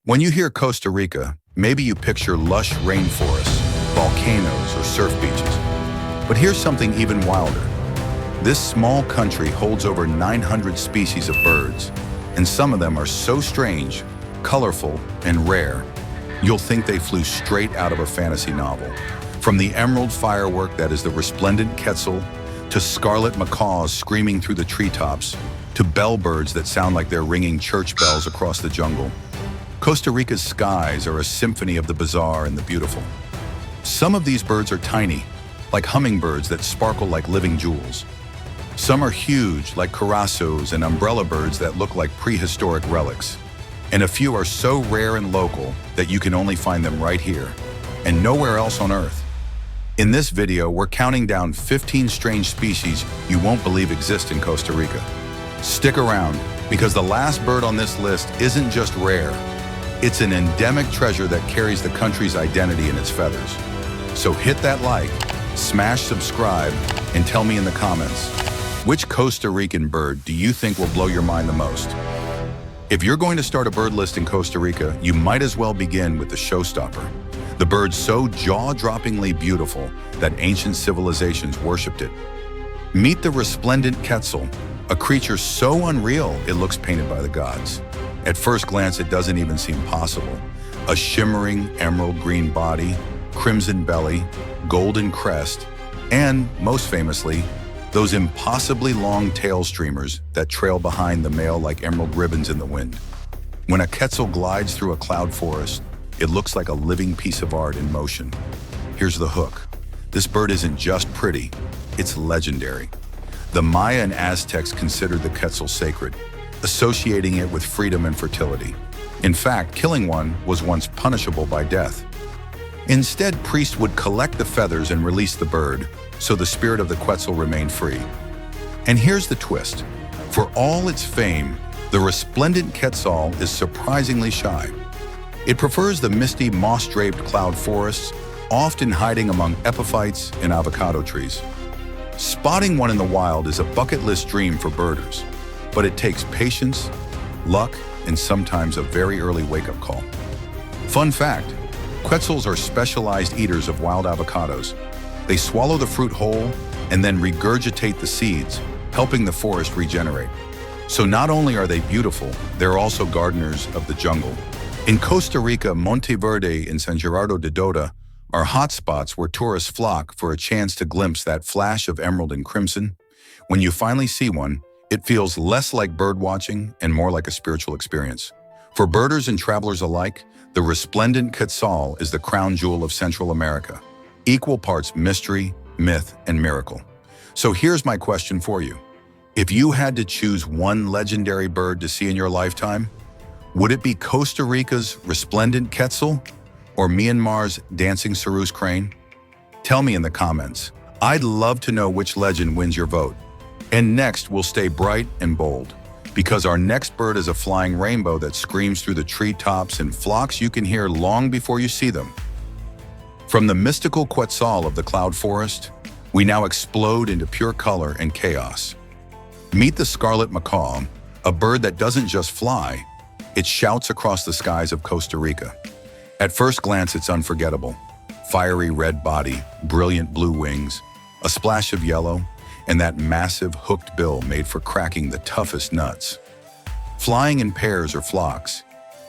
When you hear Costa Rica, maybe you picture lush rainforests, volcanoes, or surf beaches. But here's something even wilder. This small country holds over 900 species of birds, and some of them are so strange, colorful, and rare, you'll think they flew straight out of a fantasy novel. From the emerald firework that is the Resplendent Quetzal, to Scarlet Macaws screaming through the treetops, to bellbirds that sound like they're ringing church bells across the jungle. Costa Rica's skies are a symphony of the bizarre and the beautiful. Some of these birds are tiny, like hummingbirds that sparkle like living jewels. Some are huge, like Curassows and Umbrellabirds that look like prehistoric relics. And a few are so rare and local that you can only find them right here, and nowhere else on Earth. In this video, we're counting down 15 strange species you won't believe exist in Costa Rica. Stick around, because the last bird on this list isn't just rare. It's an endemic treasure that carries the country's identity in its feathers. So hit that like, smash subscribe, and tell me in the comments, which Costa Rican bird do you think will blow your mind the most? If you're going to start a bird list in Costa Rica, you might as well begin with the showstopper. The bird so jaw-droppingly beautiful that ancient civilizations worshipped it. Meet the Resplendent Quetzal, a creature so unreal it looks painted by the gods. At first glance, it doesn't even seem possible. A shimmering emerald green body, crimson belly, golden crest, and, most famously, those impossibly long tail streamers that trail behind the male like emerald ribbons in the wind. When a quetzal glides through a cloud forest, it looks like a living piece of art in motion. Here's the hook. This bird isn't just pretty, it's legendary. The Maya and Aztecs considered the quetzal sacred, associating it with freedom and fertility. In fact, killing one was once punishable by death. Instead, priests would collect the feathers and release the bird, so the spirit of the quetzal remained free. And here's the twist. For all its fame, the Resplendent Quetzal is surprisingly shy. It prefers the misty, moss-draped cloud forests, often hiding among epiphytes and avocado trees. Spotting one in the wild is a bucket list dream for birders, but it takes patience, luck, and sometimes a very early wake-up call. Fun fact, quetzals are specialized eaters of wild avocados. They swallow the fruit whole and then regurgitate the seeds, helping the forest regenerate. So not only are they beautiful, they're also gardeners of the jungle. In Costa Rica, Monteverde and San Gerardo de Dota are hotspots where tourists flock for a chance to glimpse that flash of emerald and crimson. When you finally see one, it feels less like bird watching and more like a spiritual experience. For birders and travelers alike, the Resplendent Quetzal is the crown jewel of Central America, equal parts mystery, myth, and miracle. So here's my question for you. If you had to choose one legendary bird to see in your lifetime, would it be Costa Rica's Resplendent Quetzal or Myanmar's dancing Sarus crane? Tell me in the comments. I'd love to know which legend wins your vote. And next, we'll stay bright and bold, because our next bird is a flying rainbow that screams through the treetops in flocks you can hear long before you see them. From the mystical Quetzal of the cloud forest, we now explode into pure color and chaos. Meet the Scarlet Macaw, a bird that doesn't just fly, it shouts across the skies of Costa Rica. At first glance, it's unforgettable. Fiery red body, brilliant blue wings, a splash of yellow, and that massive hooked bill made for cracking the toughest nuts. Flying in pairs or flocks,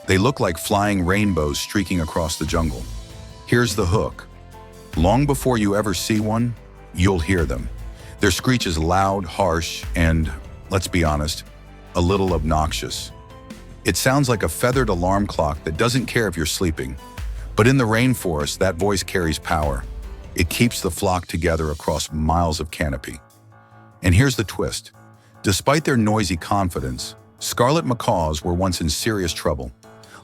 they look like flying rainbows streaking across the jungle. Here's the hook. Long before you ever see one, you'll hear them. Their screech is loud, harsh, and, let's be honest, a little obnoxious. It sounds like a feathered alarm clock that doesn't care if you're sleeping. But in the rainforest, that voice carries power. It keeps the flock together across miles of canopy. And here's the twist. Despite their noisy confidence, Scarlet Macaws were once in serious trouble.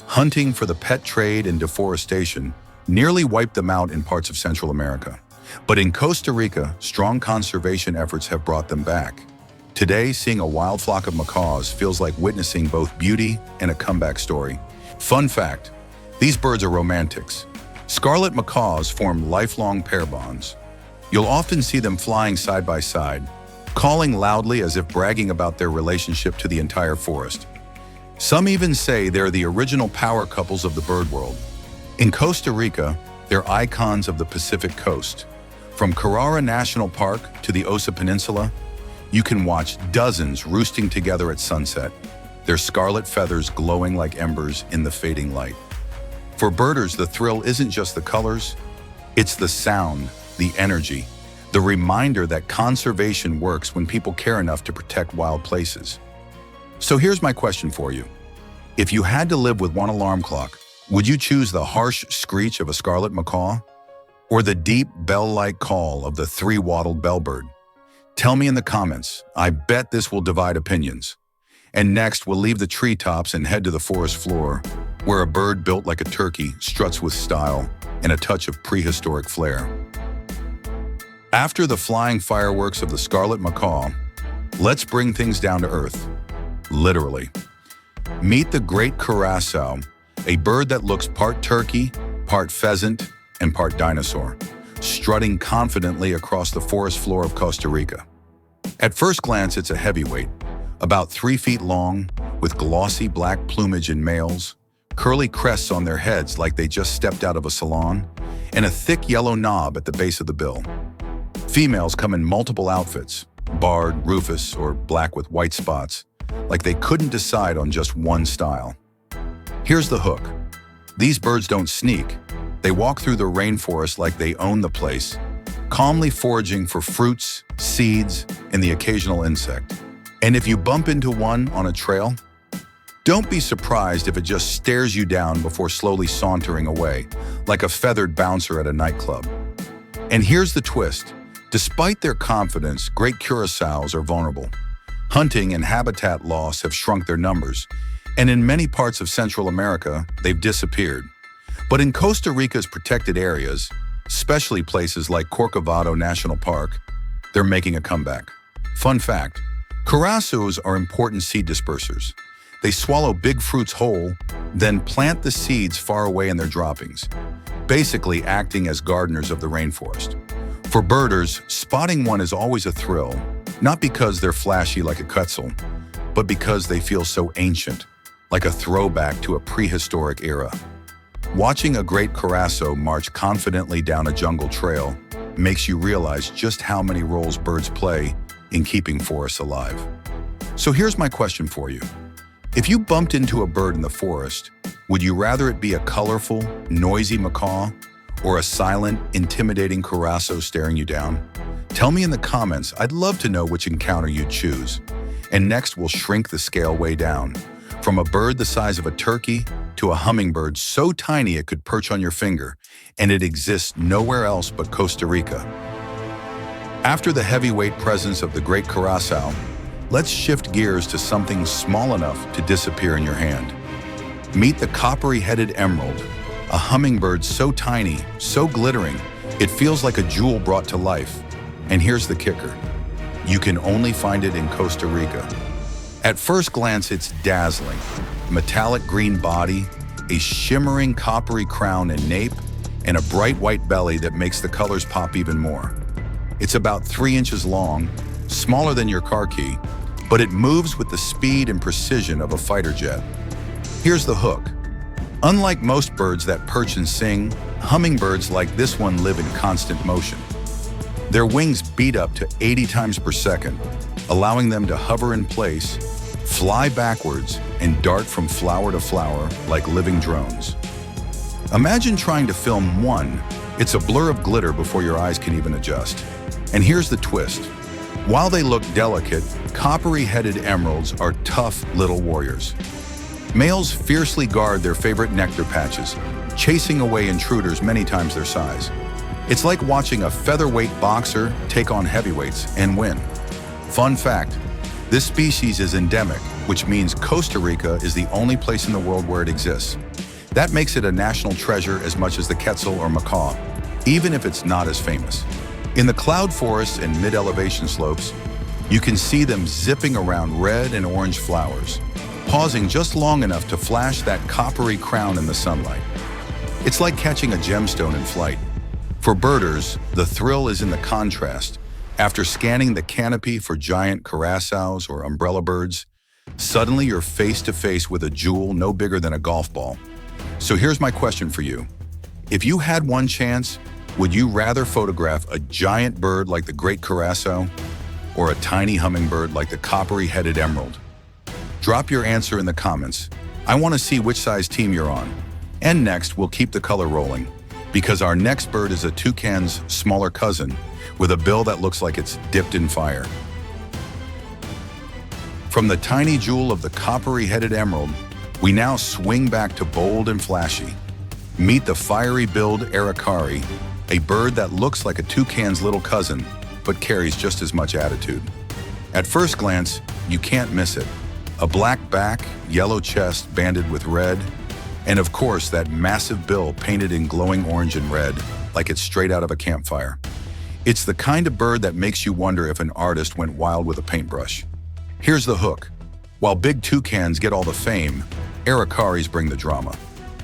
Hunting for the pet trade and deforestation nearly wiped them out in parts of Central America. But in Costa Rica, strong conservation efforts have brought them back. Today, seeing a wild flock of macaws feels like witnessing both beauty and a comeback story. Fun fact, these birds are romantics. Scarlet macaws form lifelong pair bonds. You'll often see them flying side by side, calling loudly as if bragging about their relationship to the entire forest. Some even say they're the original power couples of the bird world. In Costa Rica, they're icons of the Pacific coast. From Caracara National Park to the Osa Peninsula, you can watch dozens roosting together at sunset, their scarlet feathers glowing like embers in the fading light. For birders, the thrill isn't just the colors, it's the sound, the energy, the reminder that conservation works when people care enough to protect wild places. So here's my question for you. If you had to live with one alarm clock, would you choose the harsh screech of a Scarlet Macaw or the deep bell-like call of the Three-wattled Bellbird? Tell me in the comments. I bet this will divide opinions. And next, we'll leave the treetops and head to the forest floor, where a bird built like a turkey struts with style and a touch of prehistoric flair. After the flying fireworks of the Scarlet Macaw, let's bring things down to earth, literally. Meet the great Curassow, a bird that looks part turkey, part pheasant, and part dinosaur, strutting confidently across the forest floor of Costa Rica. At first glance, it's a heavyweight, about 3 feet long, with glossy black plumage in males, curly crests on their heads like they just stepped out of a salon, and a thick yellow knob at the base of the bill. Females come in multiple outfits, barred, rufous, or black with white spots, like they couldn't decide on just one style. Here's the hook. These birds don't sneak. They walk through the rainforest like they own the place, calmly foraging for fruits, seeds, and the occasional insect. And if you bump into one on a trail, don't be surprised if it just stares you down before slowly sauntering away, like a feathered bouncer at a nightclub. And here's the twist. Despite their confidence, great Curassows are vulnerable. Hunting and habitat loss have shrunk their numbers, and in many parts of Central America, they've disappeared. But in Costa Rica's protected areas, especially places like Corcovado National Park, they're making a comeback. Fun fact, Curassows are important seed dispersers. They swallow big fruits whole, then plant the seeds far away in their droppings, basically acting as gardeners of the rainforest. For birders, spotting one is always a thrill, not because they're flashy like a Quetzal, but because they feel so ancient, like a throwback to a prehistoric era. Watching a great Curassow march confidently down a jungle trail makes you realize just how many roles birds play in keeping forests alive. So here's my question for you. If you bumped into a bird in the forest, would you rather it be a colorful, noisy macaw or a silent, intimidating Curassow staring you down? Tell me in the comments. I'd love to know which encounter you'd choose. And next, we'll shrink the scale way down, from a bird the size of a turkey to a hummingbird so tiny it could perch on your finger, and it exists nowhere else but Costa Rica. After the heavyweight presence of the great Curassow, let's shift gears to something small enough to disappear in your hand. Meet the Coppery-headed Emerald, a hummingbird so tiny, so glittering, it feels like a jewel brought to life. And here's the kicker. You can only find it in Costa Rica. At first glance, it's dazzling. Metallic green body, a shimmering coppery crown and nape, and a bright white belly that makes the colors pop even more. It's about 3 inches long, smaller than your car key, but it moves with the speed and precision of a fighter jet. Here's the hook. Unlike most birds that perch and sing, hummingbirds like this one live in constant motion. Their wings beat up to 80 times per second, allowing them to hover in place, fly backwards, and dart from flower to flower like living drones. Imagine trying to film one. It's a blur of glitter before your eyes can even adjust. And here's the twist. While they look delicate, Coppery-headed emeralds are tough little warriors. Males fiercely guard their favorite nectar patches, chasing away intruders many times their size. It's like watching a featherweight boxer take on heavyweights and win. Fun fact, this species is endemic, which means Costa Rica is the only place in the world where it exists. That makes it a national treasure as much as the Quetzal or Macaw, even if it's not as famous. In the cloud forests and mid-elevation slopes, you can see them zipping around red and orange flowers, pausing just long enough to flash that coppery crown in the sunlight. It's like catching a gemstone in flight. For birders, the thrill is in the contrast. After scanning the canopy for giant Curassows or Umbrellabirds, Suddenly you're face to face with a jewel no bigger than a golf ball. So here's my question for you. If you had one chance, would you rather photograph a giant bird like the great Curassow or a tiny hummingbird like the Coppery-headed Emerald? Drop your answer in the comments. I want to see which size team you're on. And next, we'll keep the color rolling, because our next bird is a toucan's smaller cousin with a bill that looks like it's dipped in fire. From the tiny jewel of the Coppery-headed Emerald, we now swing back to bold and flashy. Meet the fiery-billed Aracari, a bird that looks like a toucan's little cousin, but carries just as much attitude. At first glance, you can't miss it. A black back, yellow chest banded with red, and of course that massive bill painted in glowing orange and red, like it's straight out of a campfire. It's the kind of bird that makes you wonder if an artist went wild with a paintbrush. Here's the hook. While big toucans get all the fame, Aracaris bring the drama.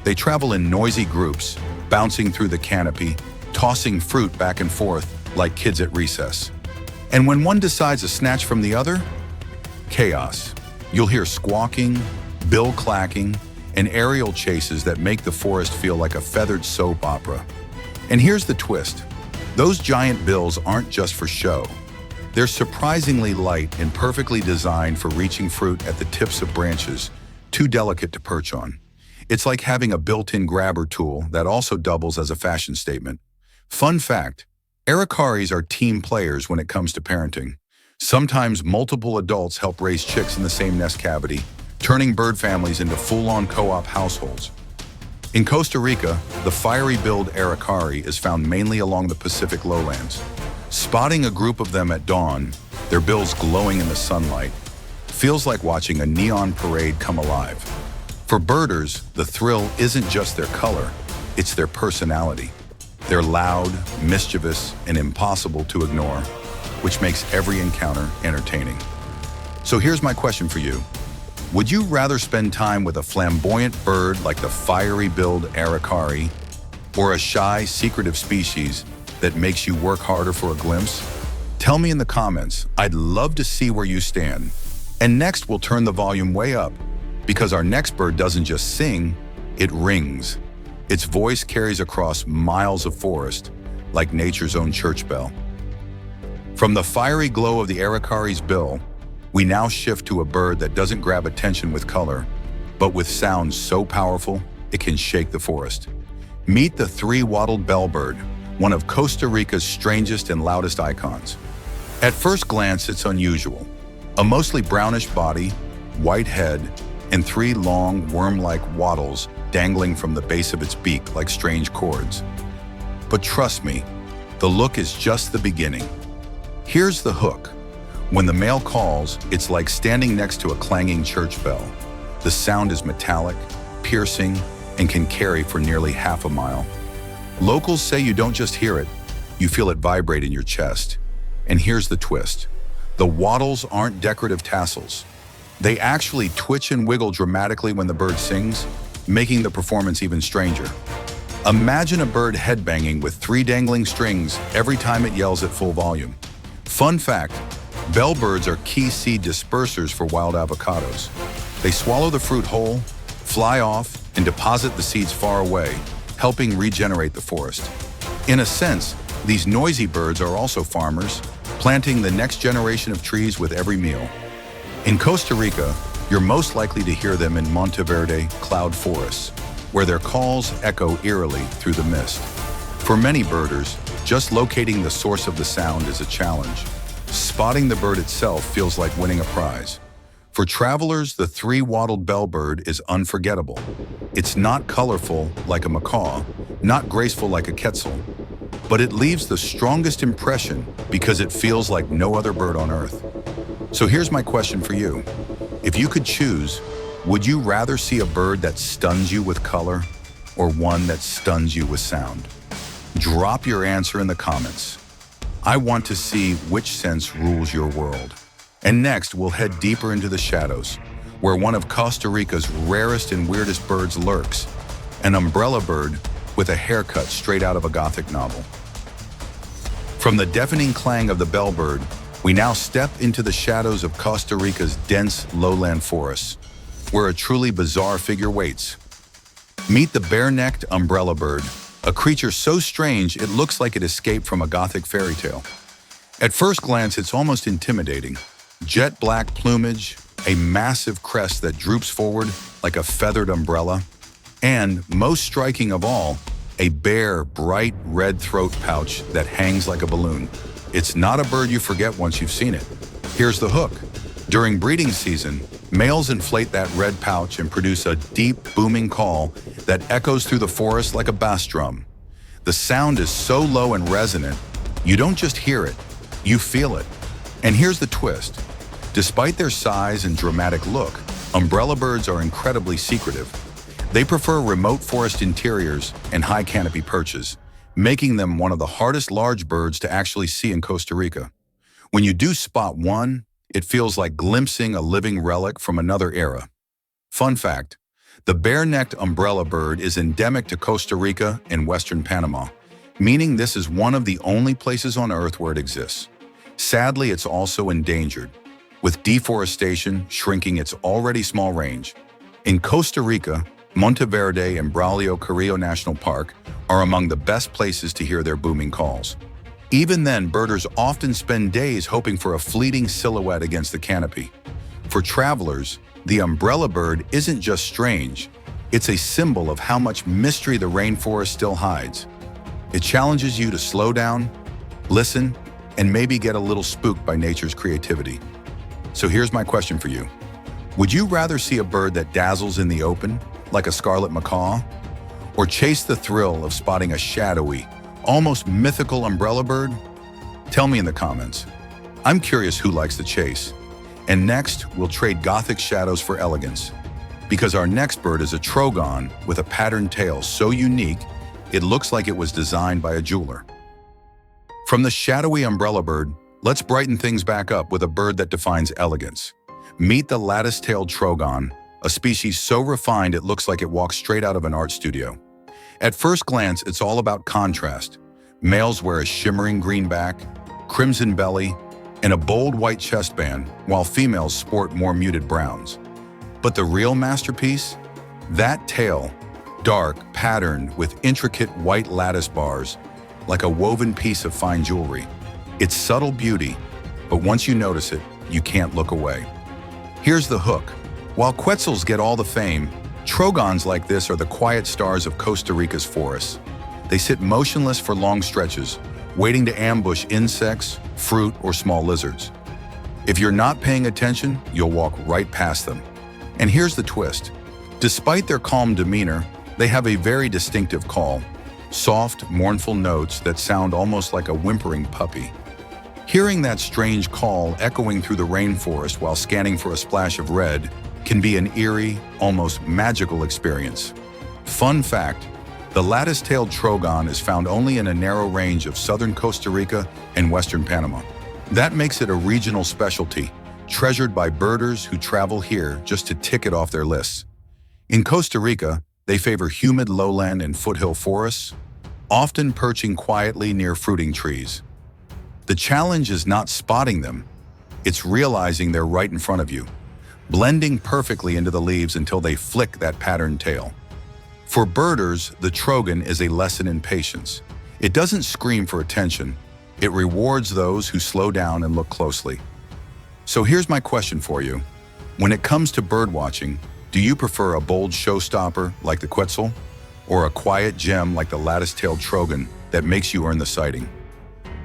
They travel in noisy groups, bouncing through the canopy, tossing fruit back and forth like kids at recess. And when one decides to snatch from the other, chaos. You'll hear squawking, bill clacking, and aerial chases that make the forest feel like a feathered soap opera. And here's the twist. Those giant bills aren't just for show. They're surprisingly light and perfectly designed for reaching fruit at the tips of branches, too delicate to perch on. It's like having a built-in grabber tool that also doubles as a fashion statement. Fun fact, Aracaris are team players when it comes to parenting. Sometimes multiple adults help raise chicks in the same nest cavity, turning bird families into full-on co-op households. In Costa Rica, the fiery-billed Aracari is found mainly along the Pacific lowlands. Spotting a group of them at dawn, their bills glowing in the sunlight, feels like watching a neon parade come alive. For birders, the thrill isn't just their color, it's their personality. They're loud, mischievous, and impossible to ignore, which makes every encounter entertaining. So here's my question for you. Would you rather spend time with a flamboyant bird like the fiery-billed Aracari, or a shy, secretive species that makes you work harder for a glimpse? Tell me in the comments. I'd love to see where you stand. And next, we'll turn the volume way up, because our next bird doesn't just sing, it rings. Its voice carries across miles of forest, like nature's own church bell. From the fiery glow of the Aracari's bill, we now shift to a bird that doesn't grab attention with color, but with sounds so powerful, it can shake the forest. Meet the three-wattled bellbird, one of Costa Rica's strangest and loudest icons. At first glance, it's unusual. A mostly brownish body, white head, and three long, worm-like wattles dangling from the base of its beak like strange cords. But trust me, the look is just the beginning. Here's the hook. When the male calls, it's like standing next to a clanging church bell. The sound is metallic, piercing, and can carry for nearly half a mile. Locals say you don't just hear it, you feel it vibrate in your chest. And here's the twist. The wattles aren't decorative tassels. They actually twitch and wiggle dramatically when the bird sings, making the performance even stranger. Imagine a bird headbanging with three dangling strings every time it yells at full volume. Fun fact, bellbirds are key seed dispersers for wild avocados. They swallow the fruit whole, fly off, and deposit the seeds far away, helping regenerate the forest. In a sense, these noisy birds are also farmers, planting the next generation of trees with every meal. In Costa Rica, you're most likely to hear them in Monteverde cloud forests, where their calls echo eerily through the mist. For many birders, just locating the source of the sound is a challenge. Spotting the bird itself feels like winning a prize. For travelers, the three-wattled bellbird is unforgettable. It's not colorful like a macaw, not graceful like a quetzal, but it leaves the strongest impression because it feels like no other bird on earth. So here's my question for you. If you could choose, would you rather see a bird that stuns you with color or one that stuns you with sound? Drop your answer in the comments. I want to see which sense rules your world. And next, we'll head deeper into the shadows, where one of Costa Rica's rarest and weirdest birds lurks, an umbrellabird with a haircut straight out of a gothic novel. From the deafening clang of the bellbird We now step into the shadows of Costa Rica's dense lowland forests, where a truly bizarre figure waits. Meet the bare-necked Umbrellabird, a creature so strange it looks like it escaped from a gothic fairy tale. At first glance, it's almost intimidating. Jet black plumage, a massive crest that droops forward like a feathered umbrella, and, most striking of all, a bare, bright red throat pouch that hangs like a balloon. It's not a bird you forget once you've seen it. Here's the hook. During breeding season, males inflate that red pouch and produce a deep, booming call that echoes through the forest like a bass drum. The sound is so low and resonant, you don't just hear it, you feel it. And here's the twist. Despite their size and dramatic look, Umbrellabirds are incredibly secretive. They prefer remote forest interiors and high canopy perches, making them one of the hardest large birds to actually see in Costa Rica. When you do spot one, it feels like glimpsing a living relic from another era. Fun fact, the bare-necked Umbrellabird is endemic to Costa Rica and western Panama, meaning this is one of the only places on Earth where it exists. Sadly, it's also endangered, with deforestation shrinking its already small range. In Costa Rica, Monteverde and Braulio Carrillo National Park are among the best places to hear their booming calls. Even then, birders often spend days hoping for a fleeting silhouette against the canopy. For travelers, the Umbrellabird isn't just strange, it's a symbol of how much mystery the rainforest still hides. It challenges you to slow down, listen, and maybe get a little spooked by nature's creativity. So here's my question for you. Would you rather see a bird that dazzles in the open, like a Scarlet Macaw, or chase the thrill of spotting a shadowy, almost mythical Umbrellabird? Tell me in the comments. I'm curious who likes the chase. And next, we'll trade gothic shadows for elegance, because our next bird is a Trogon with a patterned tail so unique, it looks like it was designed by a jeweler. From the shadowy Umbrellabird, let's brighten things back up with a bird that defines elegance. Meet the Lattice-tailed Trogon, a species so refined it looks like it walks straight out of an art studio. At first glance, it's all about contrast. Males wear a shimmering green back, crimson belly, and a bold white chest band, while females sport more muted browns. But the real masterpiece? That tail, dark, patterned with intricate white lattice bars, like a woven piece of fine jewelry. It's subtle beauty, but once you notice it, you can't look away. Here's the hook. While Quetzals get all the fame, Trogons like this are the quiet stars of Costa Rica's forests. They sit motionless for long stretches, waiting to ambush insects, fruit, or small lizards. If you're not paying attention, you'll walk right past them. And here's the twist. Despite their calm demeanor, they have a very distinctive call, soft, mournful notes that sound almost like a whimpering puppy. Hearing that strange call echoing through the rainforest while scanning for a splash of red can be an eerie, almost magical experience. Fun fact, the lattice-tailed Trogon is found only in a narrow range of southern Costa Rica and western Panama. That makes it a regional specialty, treasured by birders who travel here just to tick it off their lists. In Costa Rica, they favor humid lowland and foothill forests, often perching quietly near fruiting trees. The challenge is not spotting them, it's realizing they're right in front of you, blending perfectly into the leaves until they flick that patterned tail. For birders, the Trogon is a lesson in patience. It doesn't scream for attention, it rewards those who slow down and look closely. So here's my question for you. When it comes to birdwatching, do you prefer a bold showstopper like the Quetzal, or a quiet gem like the lattice-tailed Trogon that makes you earn the sighting?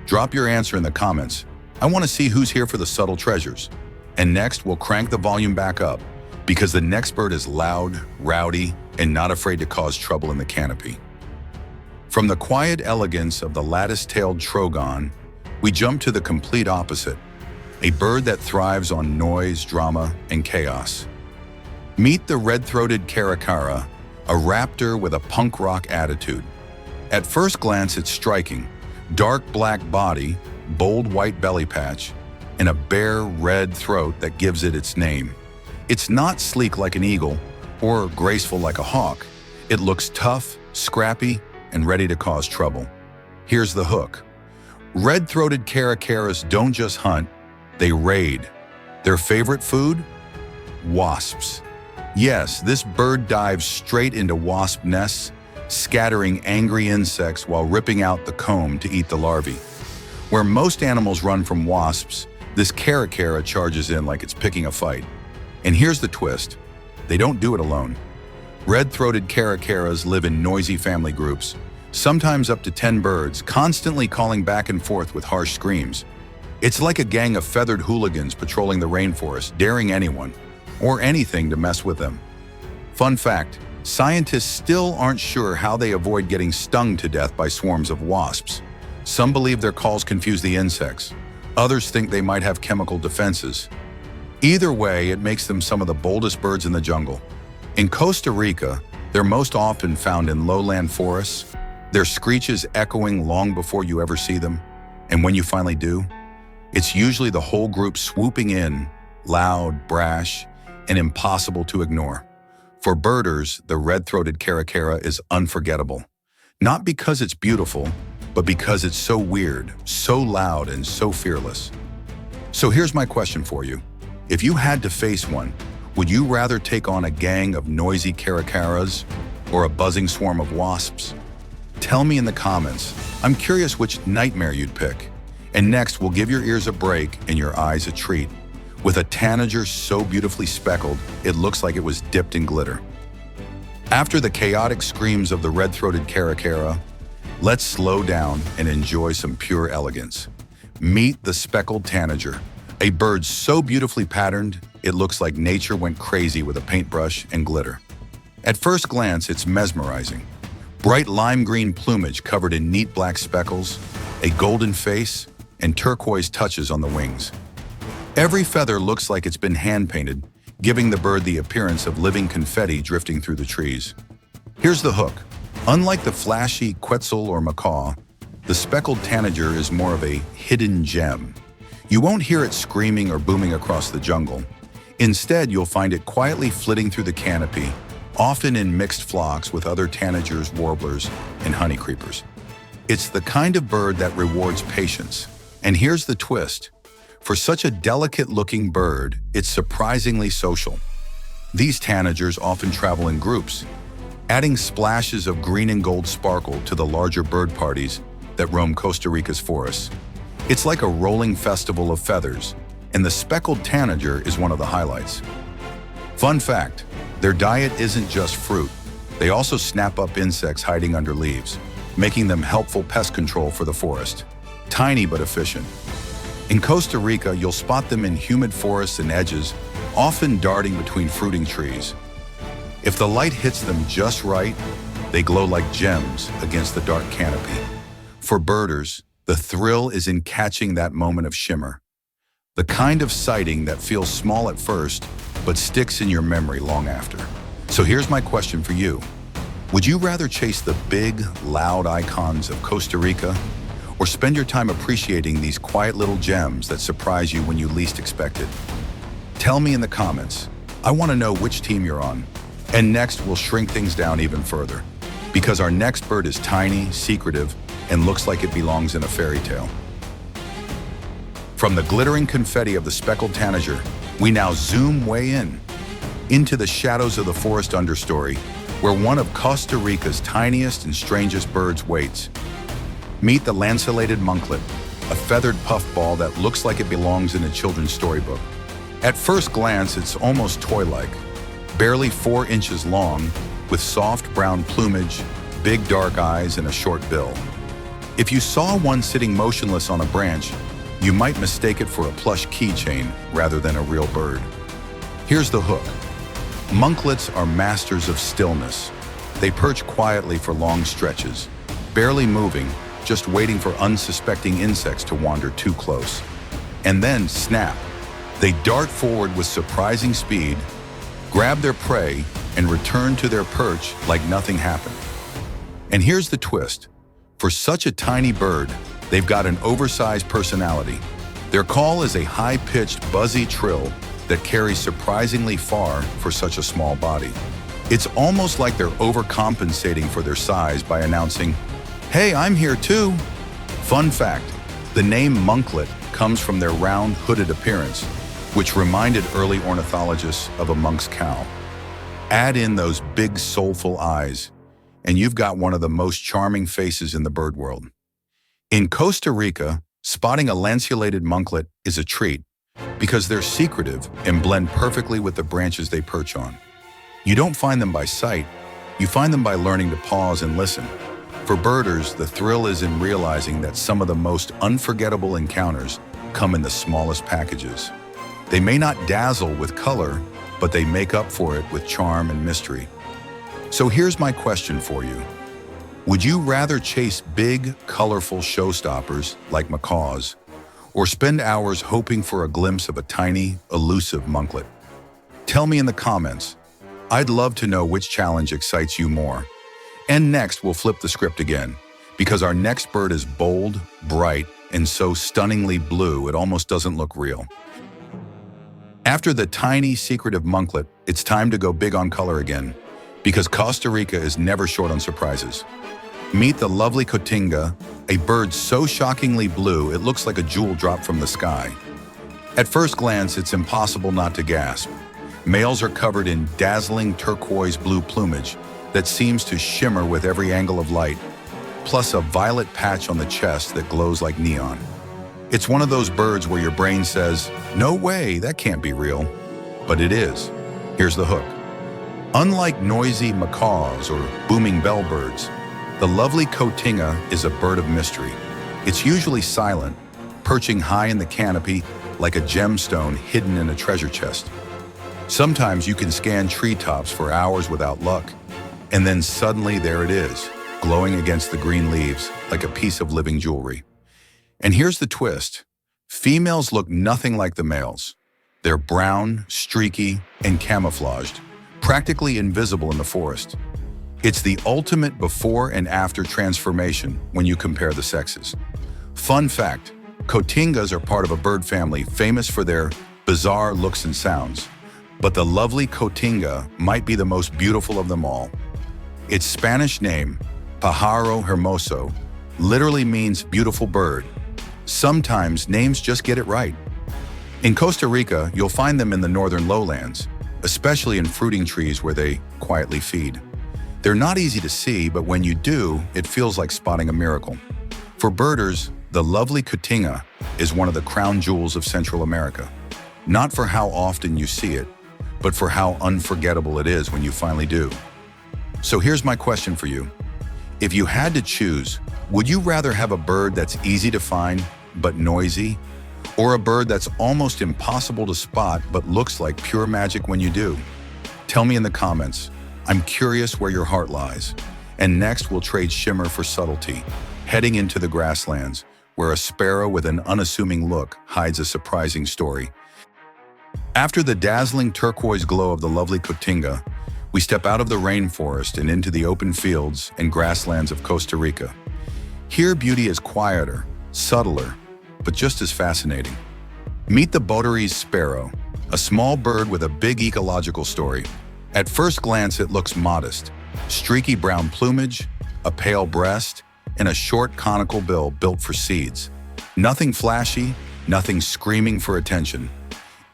Drop your answer in the comments. I want to see who's here for the subtle treasures. And next, we'll crank the volume back up, because the next bird is loud, rowdy, and not afraid to cause trouble in the canopy. From the quiet elegance of the lattice-tailed Trogon, we jump to the complete opposite, a bird that thrives on noise, drama, and chaos. Meet the red-throated Caracara, a raptor with a punk rock attitude. At first glance, it's striking. Dark black body, bold white belly patch, and a bare red throat that gives it its name. It's not sleek like an eagle or graceful like a hawk. It looks tough, scrappy, and ready to cause trouble. Here's the hook. Red-throated caracaras don't just hunt, They raid. Their favorite food? Wasps. Yes, this bird dives straight into wasp nests, scattering angry insects while ripping out the comb to eat the larvae. Where most animals run from wasps, this Caracara charges in like it's picking a fight. And here's the twist. They don't do it alone. Red-throated Caracaras live in noisy family groups, sometimes up to 10 birds, constantly calling back and forth with harsh screams. It's like a gang of feathered hooligans patrolling the rainforest, daring anyone or anything to mess with them. Fun fact, scientists still aren't sure how they avoid getting stung to death by swarms of wasps. Some believe their calls confuse the insects. Others think they might have chemical defenses. Either way, it makes them some of the boldest birds in the jungle. In Costa Rica, they're most often found in lowland forests, their screeches echoing long before you ever see them. And when you finally do, it's usually the whole group swooping in, loud, brash, and impossible to ignore. For birders, the red-throated Caracara is unforgettable. Not because it's beautiful, but because it's so weird, so loud, and so fearless. So here's my question for you. If you had to face one, would you rather take on a gang of noisy Caracaras or a buzzing swarm of wasps? Tell me in the comments. I'm curious which nightmare you'd pick. And next, we'll give your ears a break and your eyes a treat. With a tanager so beautifully speckled, it looks like it was dipped in glitter. After the chaotic screams of the red-throated Caracara, let's slow down and enjoy some pure elegance. Meet the speckled tanager, a bird so beautifully patterned, it looks like nature went crazy with a paintbrush and glitter. At first glance, it's mesmerizing. Bright lime green plumage covered in neat black speckles, a golden face, and turquoise touches on the wings. Every feather looks like it's been hand-painted, giving the bird the appearance of living confetti drifting through the trees. Here's the hook. Unlike the flashy Quetzal or Macaw, the speckled tanager is more of a hidden gem. You won't hear it screaming or booming across the jungle. Instead, you'll find it quietly flitting through the canopy, often in mixed flocks with other tanagers, warblers, and honeycreepers. It's the kind of bird that rewards patience. And here's the twist. For such a delicate-looking bird, it's surprisingly social. These tanagers often travel in groups, adding splashes of green and gold sparkle to the larger bird parties that roam Costa Rica's forests. It's like a rolling festival of feathers, and the speckled tanager is one of the highlights. Fun fact, their diet isn't just fruit. They also snap up insects hiding under leaves, making them helpful pest control for the forest. Tiny but efficient. In Costa Rica, you'll spot them in humid forests and edges, often darting between fruiting trees. If the light hits them just right, they glow like gems against the dark canopy. For birders, the thrill is in catching that moment of shimmer. The kind of sighting that feels small at first, but sticks in your memory long after. So here's my question for you. Would you rather chase the big, loud icons of Costa Rica, or spend your time appreciating these quiet little gems that surprise you when you least expect it? Tell me in the comments. I want to know which team you're on. And next, we'll shrink things down even further, because our next bird is tiny, secretive, and looks like it belongs in a fairy tale. From the glittering confetti of the speckled tanager, we now zoom way in, into the shadows of the forest understory, where one of Costa Rica's tiniest and strangest birds waits. Meet the Lanceolated Monklet, a feathered puffball that looks like it belongs in a children's storybook. At first glance, it's almost toy-like, barely 4 inches long, with soft brown plumage, big dark eyes, and a short bill. If you saw one sitting motionless on a branch, you might mistake it for a plush keychain rather than a real bird. Here's the hook. Monklets are masters of stillness. They perch quietly for long stretches, barely moving, just waiting for unsuspecting insects to wander too close. And then, snap, they dart forward with surprising speed, grab their prey, and return to their perch like nothing happened. And here's the twist. For such a tiny bird, they've got an oversized personality. Their call is a high-pitched, buzzy trill that carries surprisingly far for such a small body. It's almost like they're overcompensating for their size by announcing, "Hey, I'm here too." Fun fact, the name monklet comes from their round, hooded appearance, which reminded early ornithologists of a monk's cowl. Add in those big, soulful eyes, and you've got one of the most charming faces in the bird world. In Costa Rica, spotting a Lanceolated Monklet is a treat because they're secretive and blend perfectly with the branches they perch on. You don't find them by sight, you find them by learning to pause and listen. For birders, the thrill is in realizing that some of the most unforgettable encounters come in the smallest packages. They may not dazzle with color, but they make up for it with charm and mystery. So here's my question for you. Would you rather chase big, colorful showstoppers like macaws, or spend hours hoping for a glimpse of a tiny, elusive monklet? Tell me in the comments. I'd love to know which challenge excites you more. And next, we'll flip the script again, because our next bird is bold, bright, and so stunningly blue it almost doesn't look real. After the tiny, secretive monklet, it's time to go big on color again, because Costa Rica is never short on surprises. Meet the lovely Cotinga, a bird so shockingly blue it looks like a jewel dropped from the sky. At first glance, it's impossible not to gasp. Males are covered in dazzling turquoise blue plumage that seems to shimmer with every angle of light, plus a violet patch on the chest that glows like neon. It's one of those birds where your brain says, "No way, that can't be real." But it is. Here's the hook. Unlike noisy macaws or booming bellbirds, the lovely Cotinga is a bird of mystery. It's usually silent, perching high in the canopy like a gemstone hidden in a treasure chest. Sometimes you can scan treetops for hours without luck, and then suddenly there it is, glowing against the green leaves like a piece of living jewelry. And here's the twist. Females look nothing like the males. They're brown, streaky, and camouflaged, practically invisible in the forest. It's the ultimate before and after transformation when you compare the sexes. Fun fact, Cotingas are part of a bird family famous for their bizarre looks and sounds. But the lovely Cotinga might be the most beautiful of them all. Its Spanish name, Pájaro Hermoso, literally means beautiful bird. Sometimes names just get it right. In Costa Rica, you'll find them in the northern lowlands, especially in fruiting trees where they quietly feed. They're not easy to see, but when you do, it feels like spotting a miracle. For birders, the lovely Cotinga is one of the crown jewels of Central America. Not for how often you see it, but for how unforgettable it is when you finally do. So here's my question for you. If you had to choose, would you rather have a bird that's easy to find but noisy, or a bird that's almost impossible to spot but looks like pure magic when you do? Tell me in the comments. I'm curious where your heart lies. And next, we'll trade shimmer for subtlety, heading into the grasslands, where a sparrow with an unassuming look hides a surprising story. After the dazzling turquoise glow of the lovely Cotinga, we step out of the rainforest and into the open fields and grasslands of Costa Rica. Here, beauty is quieter, subtler, but just as fascinating. Meet the Botteri's sparrow, a small bird with a big ecological story. At first glance, it looks modest. Streaky brown plumage, a pale breast, and a short conical bill built for seeds. Nothing flashy, nothing screaming for attention.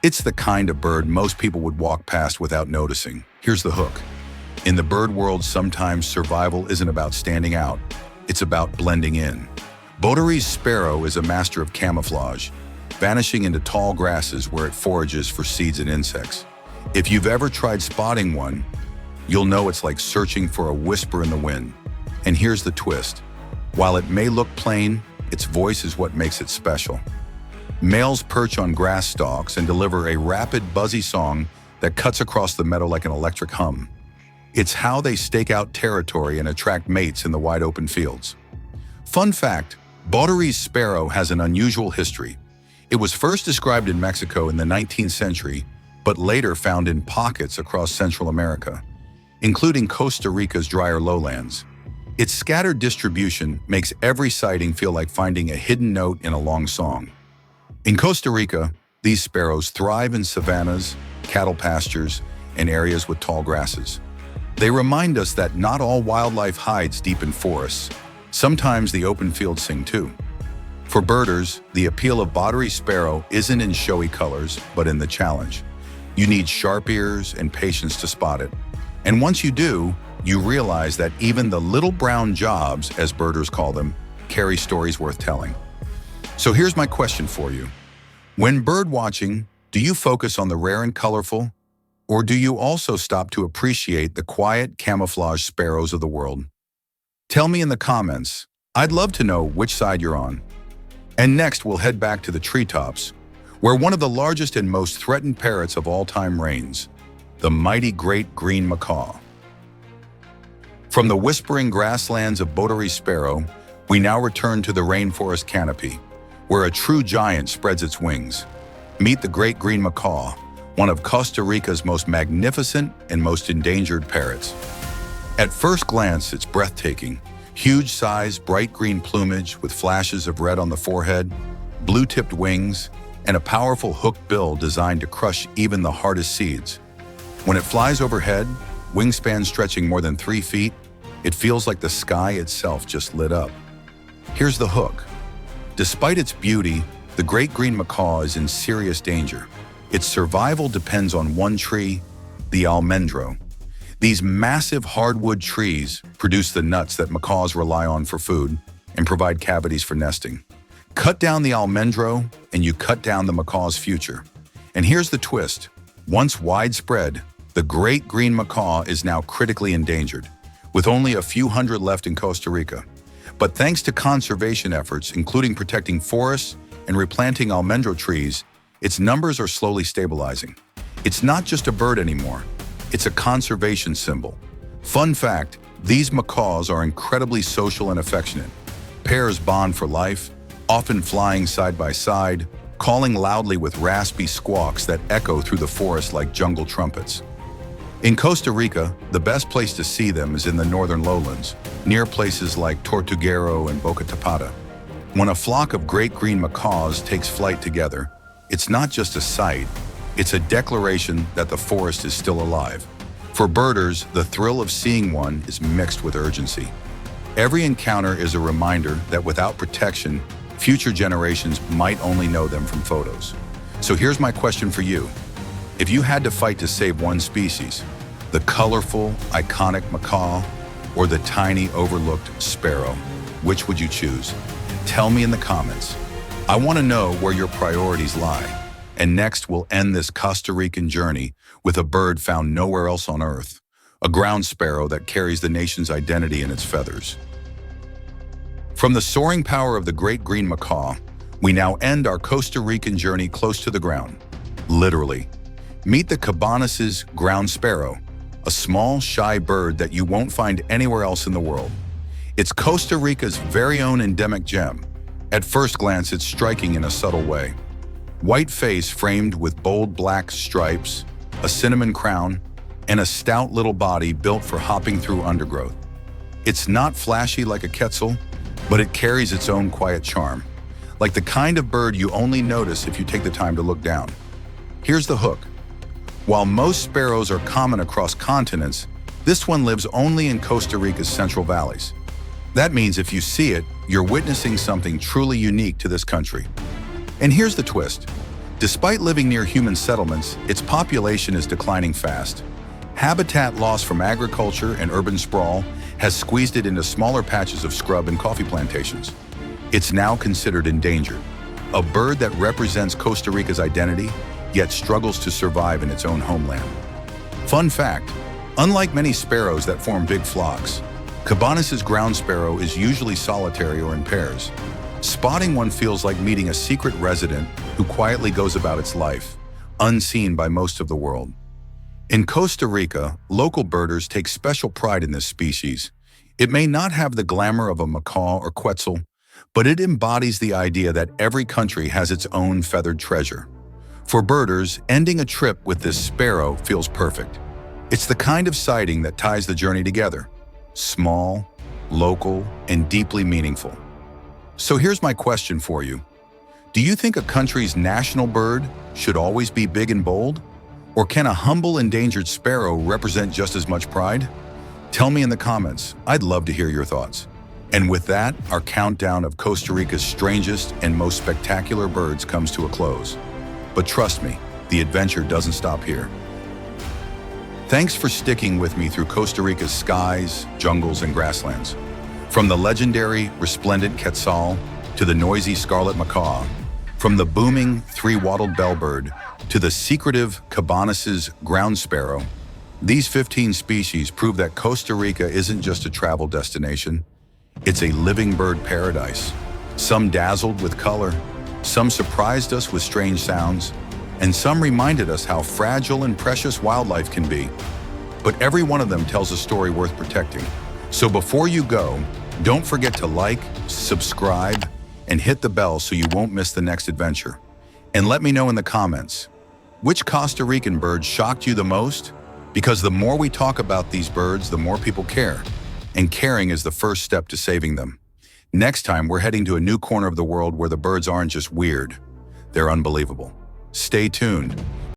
It's the kind of bird most people would walk past without noticing. Here's the hook. In the bird world, sometimes survival isn't about standing out. It's about blending in. Botteri's sparrow is a master of camouflage, vanishing into tall grasses where it forages for seeds and insects. If you've ever tried spotting one, you'll know it's like searching for a whisper in the wind. And here's the twist. While it may look plain, its voice is what makes it special. Males perch on grass stalks and deliver a rapid, buzzy song that cuts across the meadow like an electric hum. It's how they stake out territory and attract mates in the wide open fields. Fun fact, Botteri's sparrow has an unusual history. It was first described in Mexico in the 19th century, but later found in pockets across Central America, including Costa Rica's drier lowlands. Its scattered distribution makes every sighting feel like finding a hidden note in a long song. In Costa Rica, these sparrows thrive in savannas, cattle pastures, and areas with tall grasses. They remind us that not all wildlife hides deep in forests. Sometimes the open fields sing too. For birders, the appeal of Botteri sparrow isn't in showy colors, but in the challenge. You need sharp ears and patience to spot it. And once you do, you realize that even the little brown jobs, as birders call them, carry stories worth telling. So here's my question for you. When bird watching, do you focus on the rare and colorful, or do you also stop to appreciate the quiet, camouflage sparrows of the world? Tell me in the comments. I'd love to know which side you're on. And next, we'll head back to the treetops, where one of the largest and most threatened parrots of all time reigns, the mighty great Green Macaw. From the whispering grasslands of Botteri sparrow, we now return to the rainforest canopy, where a true giant spreads its wings. Meet the great Green Macaw, one of Costa Rica's most magnificent and most endangered parrots. At first glance, it's breathtaking. Huge size, bright green plumage with flashes of red on the forehead, blue-tipped wings, and a powerful hooked bill designed to crush even the hardest seeds. When it flies overhead, wingspan stretching more than 3 feet, it feels like the sky itself just lit up. Here's the hook. Despite its beauty, the great Green Macaw is in serious danger. Its survival depends on one tree, the almendro. These massive hardwood trees produce the nuts that macaws rely on for food and provide cavities for nesting. Cut down the almendro and you cut down the macaw's future. And here's the twist. Once widespread, the great Green Macaw is now critically endangered, with only a few hundred left in Costa Rica. But thanks to conservation efforts, including protecting forests and replanting almendro trees, its numbers are slowly stabilizing. It's not just a bird anymore. It's a conservation symbol. Fun fact, these macaws are incredibly social and affectionate. Pairs bond for life, often flying side by side, calling loudly with raspy squawks that echo through the forest like jungle trumpets. In Costa Rica, the best place to see them is in the northern lowlands, near places like Tortuguero and Boca Tapada. When a flock of great green macaws takes flight together, it's not just a sight, it's a declaration that the forest is still alive. For birders, the thrill of seeing one is mixed with urgency. Every encounter is a reminder that without protection, future generations might only know them from photos. So here's my question for you. If you had to fight to save one species, the colorful, iconic macaw or the tiny, overlooked sparrow, which would you choose? Tell me in the comments. I want to know where your priorities lie. And next, we'll end this Costa Rican journey with a bird found nowhere else on Earth, a ground sparrow that carries the nation's identity in its feathers. From the soaring power of the great Green Macaw, we now end our Costa Rican journey close to the ground, literally. Meet the Cabanis' Ground-Sparrow, a small, shy bird that you won't find anywhere else in the world. It's Costa Rica's very own endemic gem. At first glance, it's striking in a subtle way. White face framed with bold black stripes, a cinnamon crown, and a stout little body built for hopping through undergrowth. It's not flashy like a quetzal, but it carries its own quiet charm, like the kind of bird you only notice if you take the time to look down. Here's the hook. While most sparrows are common across continents, this one lives only in Costa Rica's central valleys. That means if you see it, you're witnessing something truly unique to this country. And here's the twist. Despite living near human settlements, its population is declining fast. Habitat loss from agriculture and urban sprawl has squeezed it into smaller patches of scrub and coffee plantations. It's now considered endangered, a bird that represents Costa Rica's identity, yet struggles to survive in its own homeland. Fun fact, unlike many sparrows that form big flocks, Cabanis' ground sparrow is usually solitary or in pairs. Spotting one feels like meeting a secret resident who quietly goes about its life, unseen by most of the world. In Costa Rica, local birders take special pride in this species. It may not have the glamour of a macaw or quetzal, but it embodies the idea that every country has its own feathered treasure. For birders, ending a trip with this sparrow feels perfect. It's the kind of sighting that ties the journey together. Small, local, and deeply meaningful. So here's my question for you. Do you think a country's national bird should always be big and bold? Or can a humble endangered sparrow represent just as much pride? Tell me in the comments. I'd love to hear your thoughts. And with that, our countdown of Costa Rica's strangest and most spectacular birds comes to a close. But trust me, the adventure doesn't stop here. Thanks for sticking with me through Costa Rica's skies, jungles, and grasslands. From the legendary Resplendent Quetzal to the noisy Scarlet Macaw, from the booming Three-wattled Bellbird to the secretive Cabanis' Ground-Sparrow, these 15 species prove that Costa Rica isn't just a travel destination, it's a living bird paradise. Some dazzled with color, some surprised us with strange sounds, and some reminded us how fragile and precious wildlife can be. But every one of them tells a story worth protecting. So before you go, don't forget to like, subscribe, and hit the bell so you won't miss the next adventure. And let me know in the comments, which Costa Rican bird shocked you the most? Because the more we talk about these birds, the more people care. And caring is the first step to saving them. Next time, we're heading to a new corner of the world where the birds aren't just weird, they're unbelievable. Stay tuned.